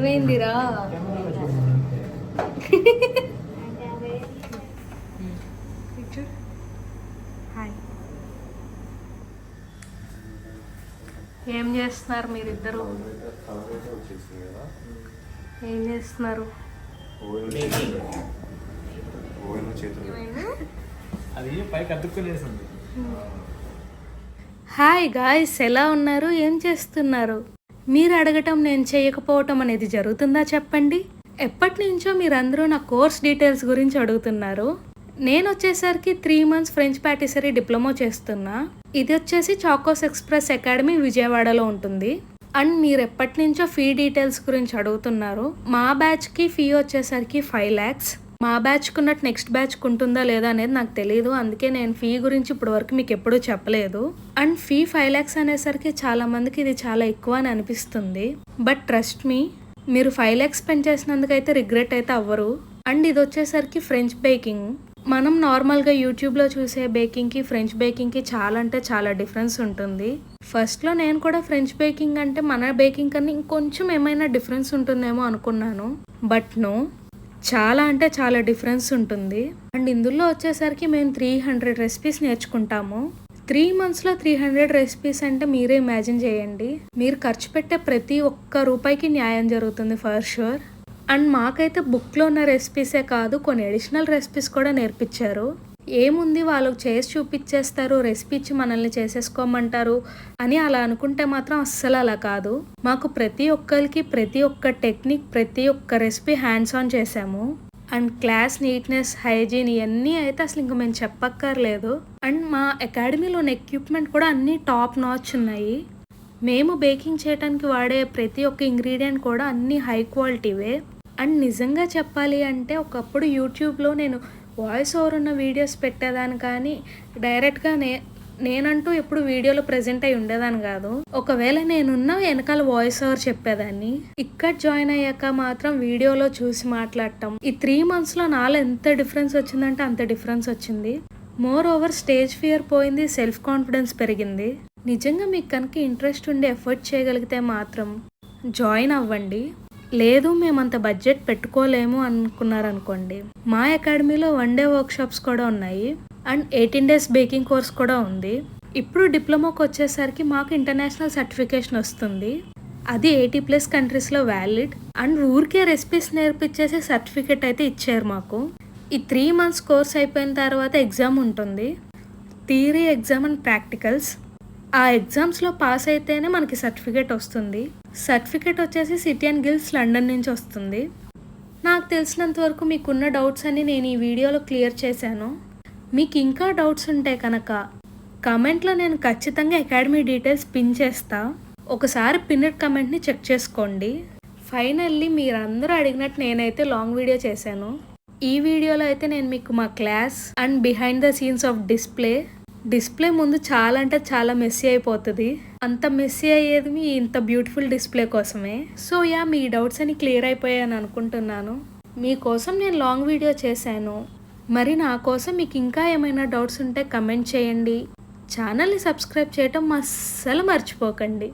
ఏమైందిరా? ఏం చేస్తున్నారు మీరిద్దరు? ఏం చేస్తున్నారు? హాయ్ గాయ్స్, ఎలా ఉన్నారు? ఏం చేస్తున్నారు? మీరు అడగటం నేను చేయకపోవటం అనేది జరుగుతుందా చెప్పండి. ఎప్పటి నుంచో మీరందరూ నా కోర్స్ డీటెయిల్స్ గురించి అడుగుతున్నారు. నేను వచ్చేసరికి 3 months ఫ్రెంచ్ పాటిసరీ డిప్లొమా చేస్తున్నా. ఇది వచ్చేసి చాకోస్ ఎక్స్ప్రెస్ అకాడమీ విజయవాడలో ఉంటుంది. అండ్ మీరు ఎప్పటి నుంచో ఫీ డీటెయిల్స్ గురించి అడుగుతున్నారు. మా బ్యాచ్కి ఫీ వచ్చేసరికి 5 lakhs. మా బ్యాచ్కి ఉన్నట్టు నెక్స్ట్ బ్యాచ్కి ఉంటుందా లేదా అనేది నాకు తెలియదు. అందుకే నేను ఫీ గురించి ఇప్పటి వరకు మీకు ఎప్పుడూ చెప్పలేదు. అండ్ ఫీ 5 lakhs అనేసరికి చాలా మందికి ఇది చాలా ఎక్కువ అని అనిపిస్తుంది. బట్ ట్రస్ట్ మీ, మీరు 5 lakhs స్పెండ్ చేసినందుకైతే రిగ్రెట్ అయితే అవ్వరు. అండ్ ఇది వచ్చేసరికి ఫ్రెంచ్ బేకింగ్. మనం నార్మల్గా యూట్యూబ్లో చూసే బేకింగ్కి ఫ్రెంచ్ బేకింగ్కి చాలా అంటే చాలా డిఫరెన్స్ ఉంటుంది. ఫస్ట్లో నేను కూడా ఫ్రెంచ్ బేకింగ్ అంటే మన బేకింగ్ కన్నా ఇంకొంచెం ఏమైనా డిఫరెన్స్ ఉంటుందేమో అనుకున్నాను. బట్ నో, చాలా అంటే చాలా డిఫరెన్స్ ఉంటుంది. అండ్ ఇందులో వచ్చేసరికి మేము 300 రెసిపీస్ నేర్చుకుంటాము. 3 monthsలో 300 రెసిపీస్ అంటే మీరే ఇమాజిన్ చేయండి. మీరు ఖర్చు పెట్టే ప్రతి ఒక్క రూపాయికి న్యాయం జరుగుతుంది ఫర్ షూర్. అండ్ మాకైతే బుక్లో ఉన్న రెసిపీసే కాదు, కొన్ని అడిషనల్ రెసిపీస్ కూడా నేర్పించారు. ఏముంది, వాళ్ళకి చేసి చూపించేస్తారు, రెసిపీ ఇచ్చి మనల్ని చేసేసుకోమంటారు అని అలా అనుకుంటే మాత్రం అస్సలు అలా కాదు. మాకు ప్రతి ఒక్కరికి ప్రతి ఒక్క టెక్నిక్, ప్రతి ఒక్క రెసిపీ హ్యాండ్స్ ఆన్ చేసాము. అండ్ క్లాస్ నీట్నెస్, హైజీన్ ఇవన్నీ అయితే అసలు ఇంకా మేము చెప్పక్కర్లేదు. అండ్ మా అకాడమీలోని ఎక్విప్మెంట్ కూడా అన్నీ టాప్ నాచ్ ఉన్నాయి. మేము బేకింగ్ చేయడానికి వాడే ప్రతి ఒక్క ఇంగ్రీడియంట్ కూడా అన్నీ హై క్వాలిటీవే. అండ్ నిజంగా చెప్పాలి అంటే ఒకప్పుడు యూట్యూబ్లో నేను వాయిస్ ఓవర్ ఉన్న వీడియోస్ పెట్టేదాన్ని, కానీ డైరెక్ట్గా నేనంటూ ఎప్పుడు వీడియోలో ప్రెజెంట్ అయి ఉండేదాన్ని కాదు. ఒకవేళ నేనున్న వెనకాల వాయిస్ ఓవర్ చెప్పేదాన్ని. ఇక్కడ జాయిన్ అయ్యాక మాత్రం వీడియోలో చూసి మాట్లాడటం. ఈ 3 monthsలో నాలో ఎంత డిఫరెన్స్ వచ్చిందంటే అంత డిఫరెన్స్ వచ్చింది. మోర్ ఓవర్ స్టేజ్ ఫియర్ పోయింది, సెల్ఫ్ కాన్ఫిడెన్స్ పెరిగింది. నిజంగా మీకు కనుక ఇంట్రెస్ట్ ఉండి ఎఫర్ట్ చేయగలిగితే మాత్రం జాయిన్ అవ్వండి. లేదు మేమంత బడ్జెట్ పెట్టుకోలేము అనుకున్నారనుకోండి, మా అకాడమీలో 1 day వర్క్షాప్స్ కూడా ఉన్నాయి. అండ్ 18 days బేకింగ్ కోర్స్ కూడా ఉంది. ఇప్పుడు డిప్లొమాకి వచ్చేసరికి మాకు ఇంటర్నేషనల్ సర్టిఫికేషన్ వస్తుంది. అది 80+ కంట్రీస్లో వ్యాలిడ్. అండ్ ఊరికే రెసిపీస్ నేర్పించేసి సర్టిఫికేట్ అయితే ఇచ్చారు మాకు. ఈ 3 months కోర్స్ అయిపోయిన తర్వాత ఎగ్జామ్ ఉంటుంది. Theory exam and practicals. ఆ ఎగ్జామ్స్లో పాస్ అయితేనే మనకి సర్టిఫికేట్ వస్తుంది. సర్టిఫికేట్ వచ్చేసి సిటీ అండ్ గిల్డ్స్ లండన్ నుంచి వస్తుంది. నాకు తెలిసినంత వరకు మీకున్న డౌట్స్ అన్ని నేను ఈ వీడియోలో క్లియర్ చేశాను. మీకు ఇంకా డౌట్స్ ఉంటే కనుక కమెంట్లో నేను ఖచ్చితంగా అకాడమీ డీటెయిల్స్ పిన్ చేస్తా. ఒకసారి పిన్నెడ్ కమెంట్ని చెక్ చేసుకోండి. ఫైనల్లీ మీరందరూ అడిగినట్టు నేనైతే లాంగ్ వీడియో చేశాను. ఈ వీడియోలో అయితే నేను మీకు మా class and behind the scenes of display ముందు చాలా అంటే చాలా మెస్సీ అయిపోతుంది. అంత మెస్సీ అయ్యేది మీ ఇంత బ్యూటిఫుల్ డిస్ప్లే కోసమే. సో మీ డౌట్స్ అని క్లియర్ అయిపోయాయని అనుకుంటున్నాను. మీకోసం నేను లాంగ్ వీడియో చేశాను. మరి నా కోసం మీకు ఇంకా ఏమైనా డౌట్స్ ఉంటే కమెంట్ చేయండి. ఛానల్ని సబ్స్క్రైబ్ చేయటం అస్సలు మర్చిపోకండి.